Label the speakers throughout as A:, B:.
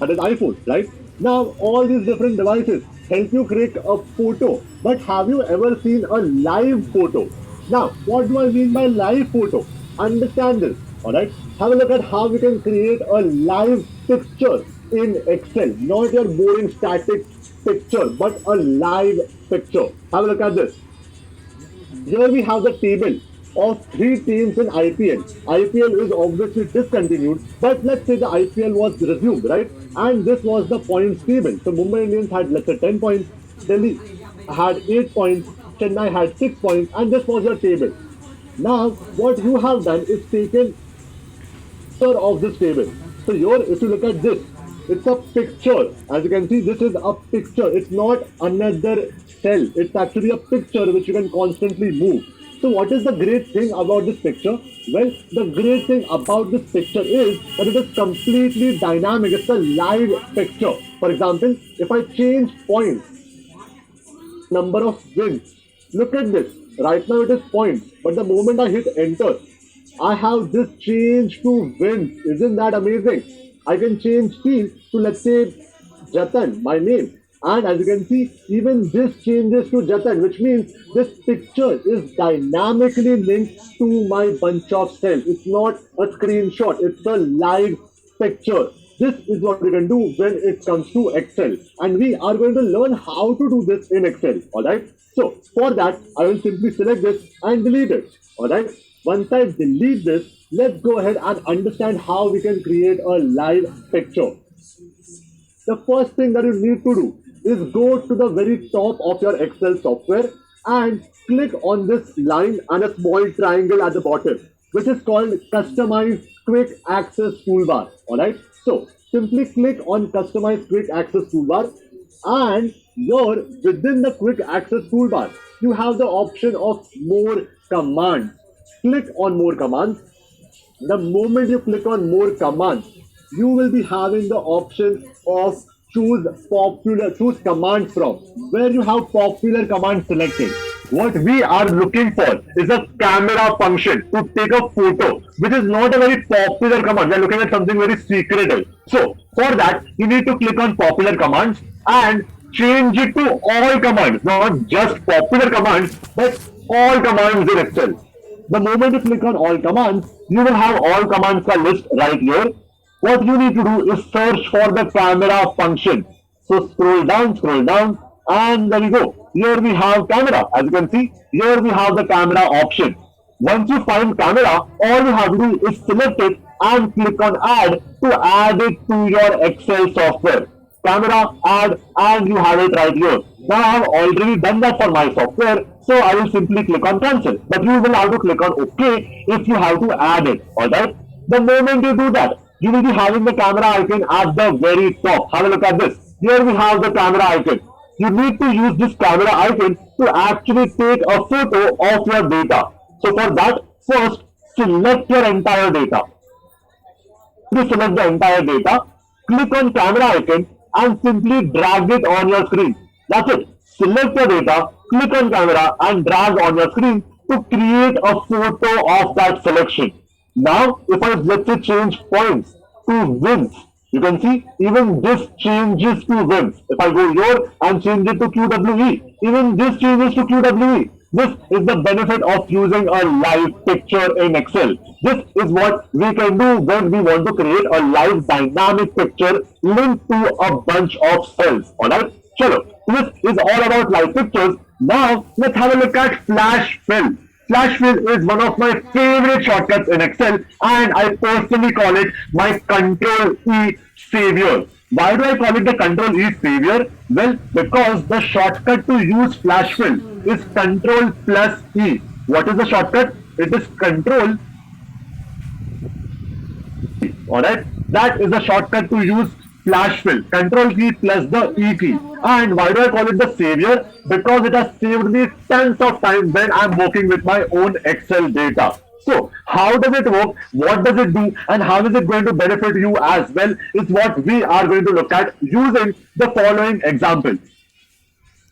A: that is iPhone, right? Now, all these different devices help you create a photo, but have you ever seen a live photo? Now, what do I mean by live photo? Understand this, alright? Have a look at how we can create a live picture in Excel, not your boring static picture, but a live picture. Have a look at this. Here we have the table of three teams in IPL. IPL is obviously discontinued, but let's say the IPL was resumed, right? And this was the points table. So Mumbai Indians had, let's say, 10 points, Delhi had 8 points, Chennai had 6 points, and this was your table. Now, what you have done is taken picture of this table. So here, if you look at this, it's a picture. As you can see, this is a picture. It's not another cell. It's actually a picture which you can constantly move. So what is the great thing about this picture? Well, the great thing about this picture is that it is completely dynamic. It's a live picture. For example, if I change points, number of wins, look at this. Right now it is points, but the moment I hit enter, I have this change to wins. Isn't that amazing? I can change team to, let's say, Jatan, my name. And as you can see, even this changes to Jatan, which means this picture is dynamically linked to my bunch of cells. It's not a screenshot, it's a live picture. This is what we can do when it comes to Excel. And we are going to learn how to do this in Excel. Alright. So for that, I will simply select this and delete it. Alright. Once I delete this, let's go ahead and understand how we can create a live picture. The first thing that you need to do is go to the very top of your Excel software and click on this line and a small triangle at the bottom, which is called Customize Quick Access Toolbar. Alright, so simply click on Customize Quick Access Toolbar, and here within the Quick Access Toolbar, you have the option of More Commands. Click on More Commands. The moment you click on More Commands, you will be having the option of choose command from, where you have popular command selected. What we are looking for is a camera function to take a photo, which is not a very popular command. We are looking at something very secretive. So for that, you need to click on popular commands and change it to all commands, not just popular commands, but all commands in Excel. The moment you click on all commands, you will have all commands ka list right here. What you need to do is search for the camera function. So scroll down, and there you go. Here we have camera. As you can see, here we have the camera option. Once you find camera, all you have to do is select it and click on add to add it to your Excel software. Camera, add, and you have it right here. Now I have already done that for my software, so I will simply click on cancel. But you will have to click on OK if you have to add it. Alright? The moment you do that, you will be having the camera icon at the very top. Have a look at this. Here we have the camera icon. You need to use this camera icon to actually take a photo of your data. So for that, first select your entire data. You select the entire data, click on camera icon and simply drag it on your screen. That's it. Select the data, click on camera and drag on your screen to create a photo of that selection. Now, if I, let's say, change points to wins, you can see even this changes to wins. If I go here and change it to QWE, even this changes to QWE. This is the benefit of using a live picture in Excel. This is what we can do when we want to create a live dynamic picture linked to a bunch of cells. Alright? Chalo. This is all about live pictures. Now, let's have a look at Flash Fill. Flash Fill is one of my favorite shortcuts in Excel, and I personally call it my Control E savior. Why do I call it the Control E savior? Well, because the shortcut to use Flash Fill is Control plus E. What is the shortcut? It is Control. Alright, that is the shortcut to use Flash Fill. Control key plus the E key. And why do I call it the savior? Because it has saved me tons of time when I'm working with my own Excel data. So, how does it work? What does it do? And how is it going to benefit you as well? Is what we are going to look at using the following example.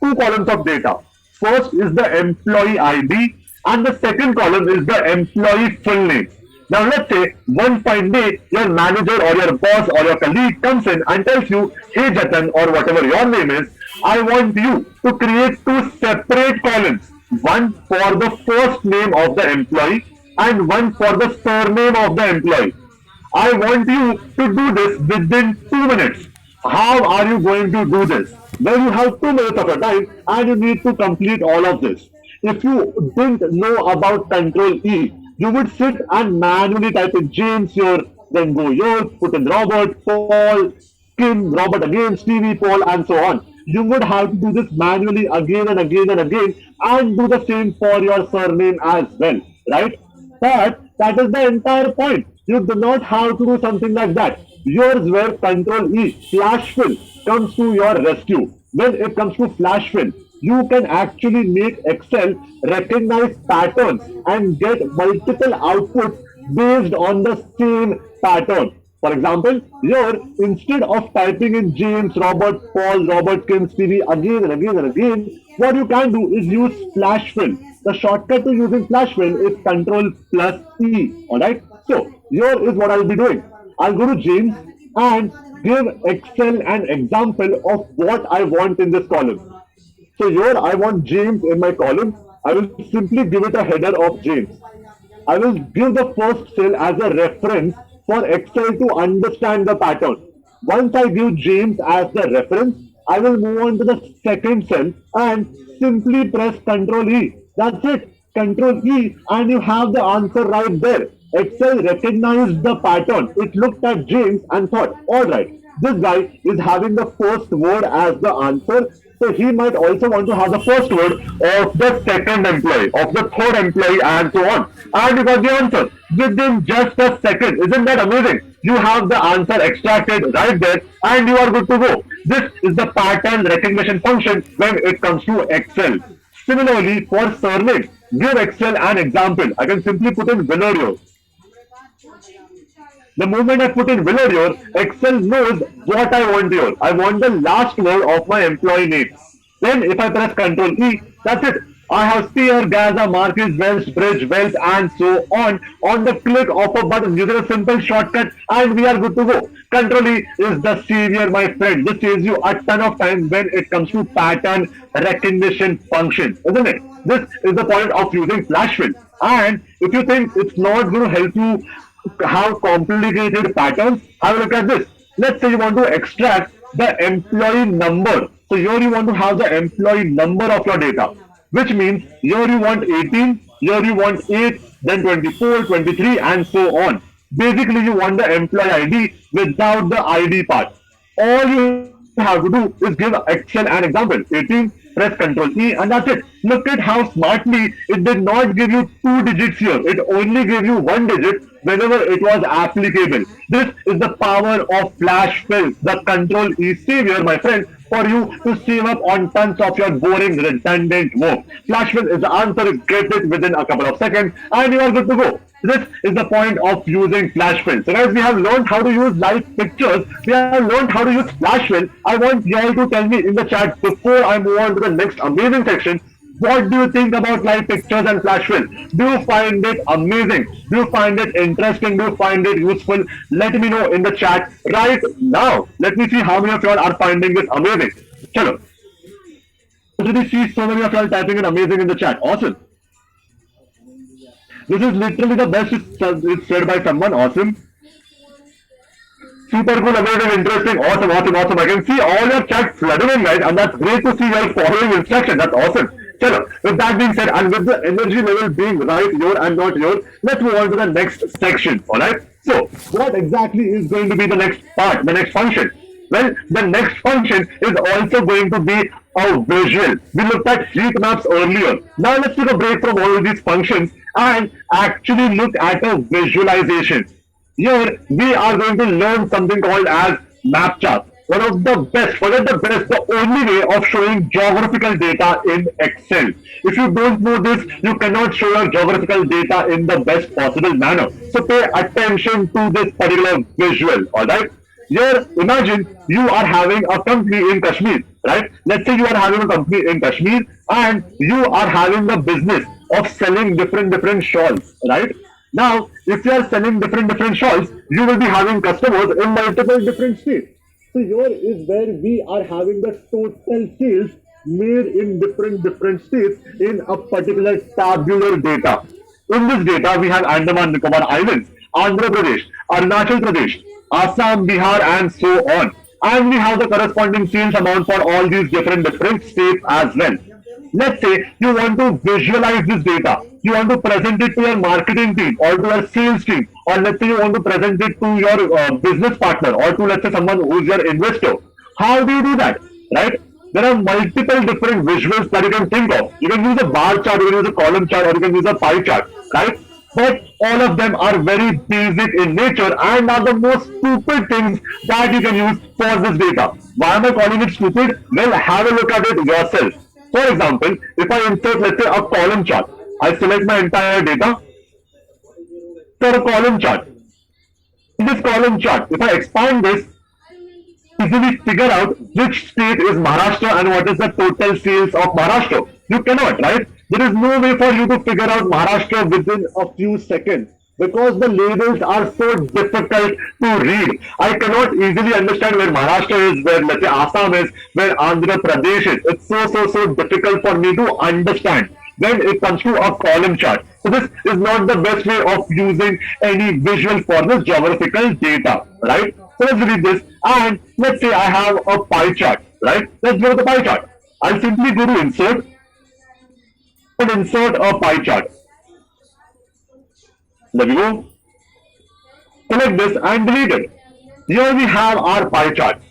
A: Two columns of data. First is the employee ID, and the second column is the employee full name. Now let's say one fine day your manager or your boss or your colleague comes in and tells you, hey Jatan or whatever your name is, I want you to create two separate columns. One for the first name of the employee and one for the surname of the employee. I want you to do this within 2 minutes. How are you going to do this? Well, you have 2 minutes of your time and you need to complete all of this. If you didn't know about Control E, you would sit and manually type in James here, then go here, put in Robert, Paul, Kim, Robert again, Stevie, Paul, and so on. You would have to do this manually again and again and again and do the same for your surname as well, right? But that is the entire point. You do not have to do something like that. Yours where Control E, flash fill, comes to your rescue. When it comes to flash fill, you can actually make Excel recognize patterns and get multiple outputs based on the same pattern. For example, here instead of typing in James, Robert, Paul, Robert, Kim, Stevie again and again and again, what you can do is use flash fill. The shortcut to using flash fill is Control plus E. Alright? So here is what I'll be doing. I'll go to James and give Excel an example of what I want in this column. So here I want James in my column. I will simply give it a header of James. I will give the first cell as a reference for Excel to understand the pattern. Once I give James as the reference, I will move on to the second cell and simply press Ctrl E. That's it. Ctrl E and you have the answer right there. Excel recognized the pattern. It looked at James and thought, alright, this guy is having the first word as the answer. So he might also want to have the first word of the second employee, of the third employee, and so on. And you got the answer within just a second. Isn't that amazing? You have the answer extracted right there and you are good to go. This is the pattern recognition function when it comes to Excel. Similarly, for surname, give Excel an example. I can simply put in Valerio. The moment I put in Villarreal, Excel knows what I want here. I want the last word of my employee name. Then if I press Ctrl E, that's it. I have Spear, Gaza, Marquis, Welsh, Bridge, Welsh, and so on the click of a button using a simple shortcut, and we are good to go. Ctrl E is the savior, my friend. This saves you a ton of time when it comes to pattern recognition functions, isn't it? This is the point of using Flashfill. And if you think it's not going to help you have complicated patterns, have a look at this. Let's say you want to extract the employee number. So here you want to have the employee number of your data, which means here you want 18, here you want 8, then 24, 23, and so on. Basically, you want the employee ID without the ID part. All you have to do is give Excel an example. 18, press Ctrl E, and that's it. Look at how smartly it did not give you 2 digits here. It only gave you 1 digit whenever it was applicable. This is the power of Flash Fill, the Control E savior, my friend, for you to save up on tons of your boring, redundant work. Flash Fill is the answer. Get it within a couple of seconds, and you are good to go. This is the point of using Flash Fill. So guys, we have learned how to use live pictures. We have learned how to use Flash Fill. I want you all to tell me in the chat before I move on to the next amazing section. What do you think about live pictures and Flash Fill? Do you find it amazing? Do you find it interesting? Do you find it useful? Let me know in the chat right now. Let me see how many of you all are finding this amazing. Chalo. Already see so many of you all typing in amazing in the chat. Awesome. This is literally the best it's said by someone. Awesome. Super cool, amazing, interesting, awesome, awesome, awesome. I can see all your chat flooding in, guys, and that's great to see you all following instructions. That's awesome. Chalo, with that being said, and with the energy level being right here and not here, let's move on to the next section. Alright? So, what exactly is going to be the next part, the next function? Well, the next function is also going to be a visual. We looked at heat maps earlier. Now let's take a break from all of these functions and actually look at a visualization. Here we are going to learn something called as map chart. One of the best, forget the best, the only way of showing geographical data in Excel. If you don't know this, you cannot show your geographical data in the best possible manner. So pay attention to this particular visual, alright? Here, imagine you are having a company in Kashmir, right? Let's say you are having a company in Kashmir and you are having the business of selling different shawls, right? Now, if you are selling different shawls, you will be having customers in multiple different states. So here is where we are having the total sales made in different states in a particular tabular data. In this data, we have Andaman Nicobar Islands, Andhra Pradesh, Arunachal Pradesh, Assam, Bihar, and so on. And we have the corresponding sales amount for all these different states as well. Let's say you want to visualize this data. You want to present it to your marketing team or to your sales team, or let's say you want to present it to your business partner or to let's say someone who's your investor. How do you do that? Right? There are multiple different visuals that you can think of. You can use a bar chart, you can use a column chart, or you can use a pie chart, right? But all of them are very basic in nature and are the most stupid things that you can use for this data. Why am I calling it stupid? Well, have a look at it yourself. For example, if I insert, let's say, a column chart, I select my entire data for a column chart. In this column chart, if I expand this, easily figure out which state is Maharashtra and what is the total sales of Maharashtra. You cannot, right? There is no way for you to figure out Maharashtra within a few seconds because the labels are so difficult to read. I cannot easily understand where Maharashtra is, where let's say Assam is, where Andhra Pradesh is. It's so difficult for me to understand when it comes to a column chart. So this is not the best way of using any visual for this geographical data, right? So let's read this and let's say I have a pie chart, right? Let's go to the pie chart. I'll simply go to insert and insert a pie chart. There we go. Select this and delete it. Here we have our pie chart.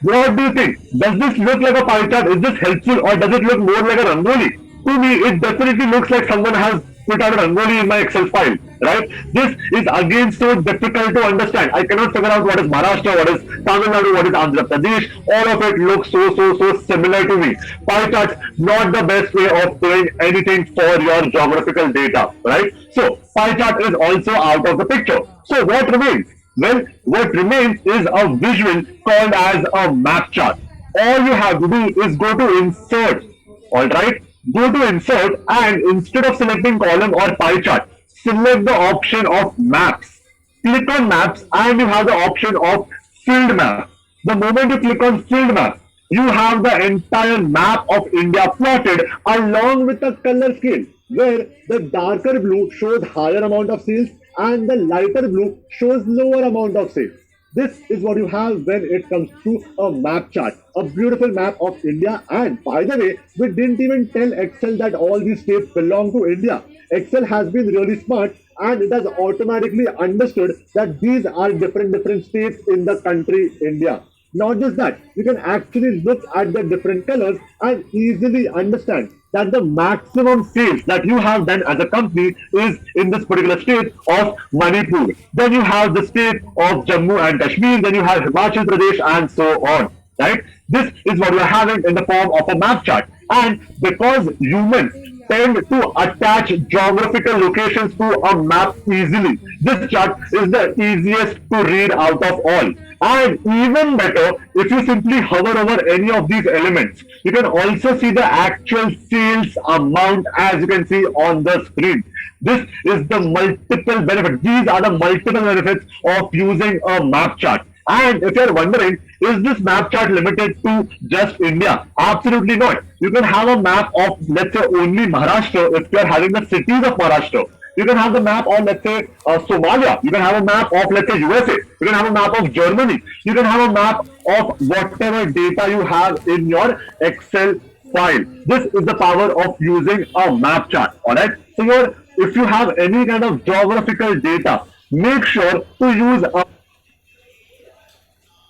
A: What do you think? Does this look like a pie chart? Is this helpful or does it look more like a rangoli? To me, it definitely looks like someone has put out a rangoli in my Excel file, right? This is again so difficult to understand. I cannot figure out what is Maharashtra, what is Tamil Nadu, what is Andhra Pradesh. All of it looks so similar to me. Pie charts not the best way of doing anything for your geographical data, right? So pie chart is also out of the picture. So what remains? Well, what remains is a visual called as a map chart. All you have to do is go to insert, alright? Go to insert and instead of selecting column or pie chart, select the option of maps. Click on maps and you have the option of field map. The moment you click on field map, you have the entire map of India plotted along with the color scale where the darker blue shows higher amount of sales and the lighter blue shows lower amount of sales. This is what you have when it comes to a map chart, a beautiful map of India. And by the way, we didn't even tell Excel that all these states belong to India. Excel has been really smart and it has automatically understood that these are different states in the country India. Not just that, you can actually look at the different colors and easily understand that the maximum sales that you have done as a company is in this particular state of Manipur. Then you have the state of Jammu and Kashmir, then you have Himachal Pradesh and so on. Right? This is what we are having in the form of a map chart. And because humans tend to attach geographical locations to a map easily, this chart is the easiest to read out of all. And even better, if you simply hover over any of these elements, you can also see the actual sales amount as you can see on the screen. This is the multiple benefits. These are the multiple benefits of using a map chart. And if you're wondering, is this map chart limited to just India? Absolutely not. You can have a map of, let's say, only Maharashtra if you're having the cities of Maharashtra. You can have the map of, let's say, Somalia. You can have a map of, let's say, USA. You can have a map of Germany. You can have a map of whatever data you have in your Excel file. This is the power of using a map chart. Alright. So if you have any kind of geographical data, make sure to use a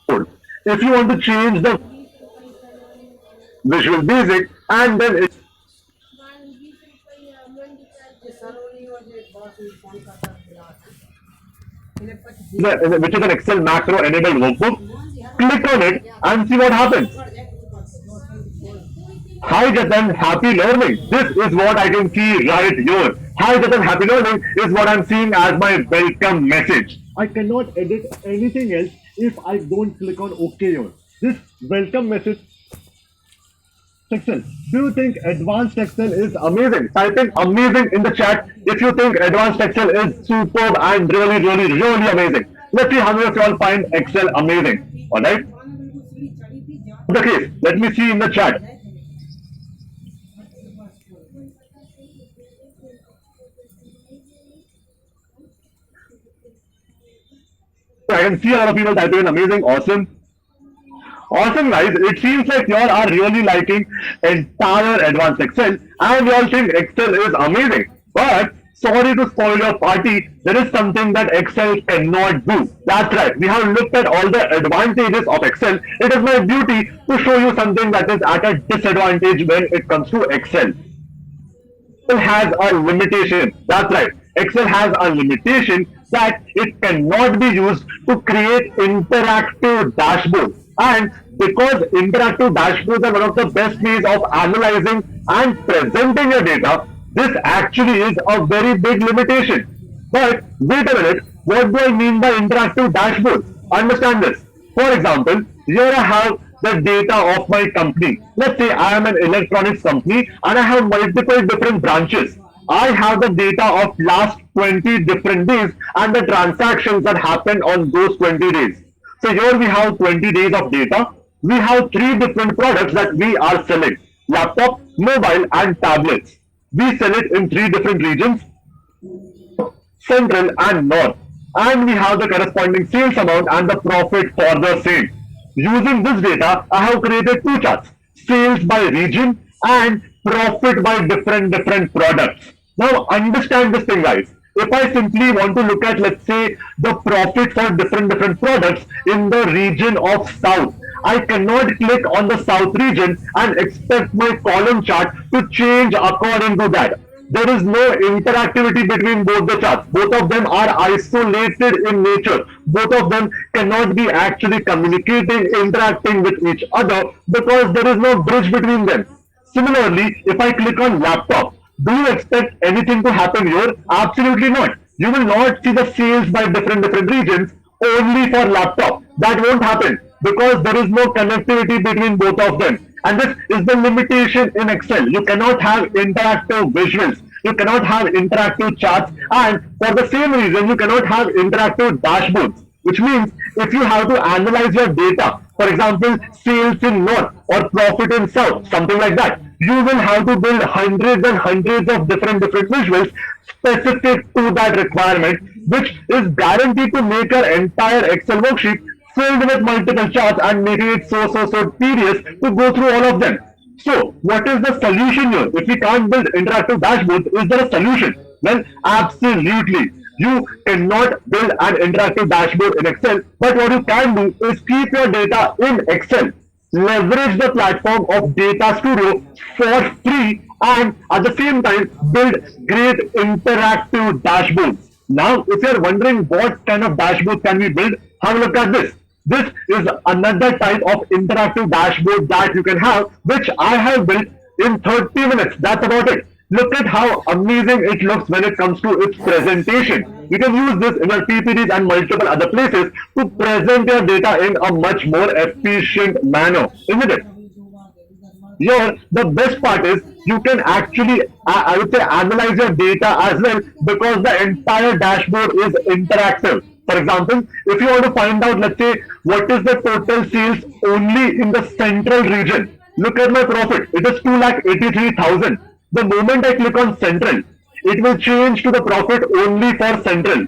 A: code. If you want to change the Visual Basic and then it's which is an Excel macro enabled workbook, click on it and see what happens. Hi Jatan, happy learning. This is what I can see right here. Hi Jatan, happy learning is what I'm seeing as my welcome message. I cannot edit anything else if I don't click on OK here. This welcome message Excel. Do you think advanced Excel is amazing? Type in amazing in the chat if you think advanced Excel is superb and really, really, really amazing. Let's see how many of you all find Excel amazing. Alright? The case. Let me see in the chat. I can see a lot of people typing in amazing, awesome. Awesome, guys. It seems like you all are really liking entire advanced Excel and you all think Excel is amazing. But sorry to spoil your party, there is something that Excel cannot do. That's right. We have looked at all the advantages of Excel. It is my duty to show you something that is at a disadvantage when it comes to Excel. Excel has a limitation. That's right. Excel has a limitation that it cannot be used to create interactive dashboards. And because interactive dashboards are one of the best ways of analyzing and presenting your data, this actually is a very big limitation. But wait a minute, what do I mean by interactive dashboards? Understand this. For example, here I have the data of my company. Let's say I am an electronics company and I have multiple different branches. I have the data of last 20 different days and the transactions that happened on those 20 days. So here we have 20 days of data. We have three different products that we are selling: laptop, mobile, and tablets. We sell it in three different regions: central and north. And we have the corresponding sales amount and the profit for the same. Using this data, I have created two charts: sales by region and profit by different products. Now understand this thing, guys. If I simply want to look at, let's say, the profit for different products in the region of South, I cannot click on the South region and expect my column chart to change according to that. There is no interactivity between both the charts. Both of them are isolated in nature. Both of them cannot be actually communicating, interacting with each other because there is no bridge between them. Similarly, if I click on laptop, do you expect anything to happen here? Absolutely not. You will not see the sales by different regions only for laptop. That won't happen because there is no connectivity between both of them. And this is the limitation in Excel. You cannot have interactive visuals. You cannot have interactive charts. And for the same reason, you cannot have interactive dashboards. Which means if you have to analyze your data, for example, sales in north or profit in south, something like that, you will have to build hundreds and hundreds of different visuals specific to that requirement, which is guaranteed to make your entire Excel worksheet filled with multiple charts and making it so tedious to go through all of them. So, what is the solution here? If we can't build interactive dashboards, is there a solution? Well, absolutely. You cannot build an interactive dashboard in Excel, but what you can do is keep your data in Excel. Leverage the platform of Data Studio for free and at the same time build great interactive dashboards. Now, if you're wondering what kind of dashboard can we build, have a look at this. This is another type of interactive dashboard that you can have, which I have built in 30 minutes. That's about it. Look at how amazing it looks when it comes to its presentation. You can use this in your PPTs and multiple other places to present your data in a much more efficient manner, isn't it? Here, the best part is you can actually, I would say, analyze your data as well because the entire dashboard is interactive. For example, if you want to find out, let's say, what is the total sales only in the central region, look at my profit. It is 2,83,000. The moment I click on central, it will change to the profit only for central.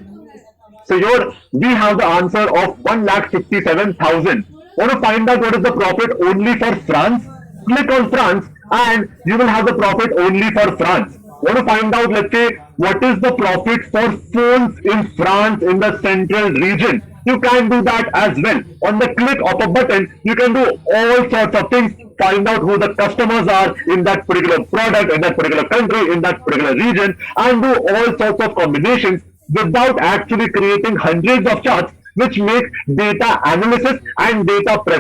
A: So here we have the answer of 1,57,000. Want to find out what is the profit only for France? Click on France and you will have the profit only for France. Want to find out, let's say, what is the profit for phones in France in the central region? You can do that as well. On the click of a button, you can do all sorts of things. Find out who the customers are in that particular product, in that particular country, in that particular region, and do all sorts of combinations without actually creating hundreds of charts, which make data analysis and data presentation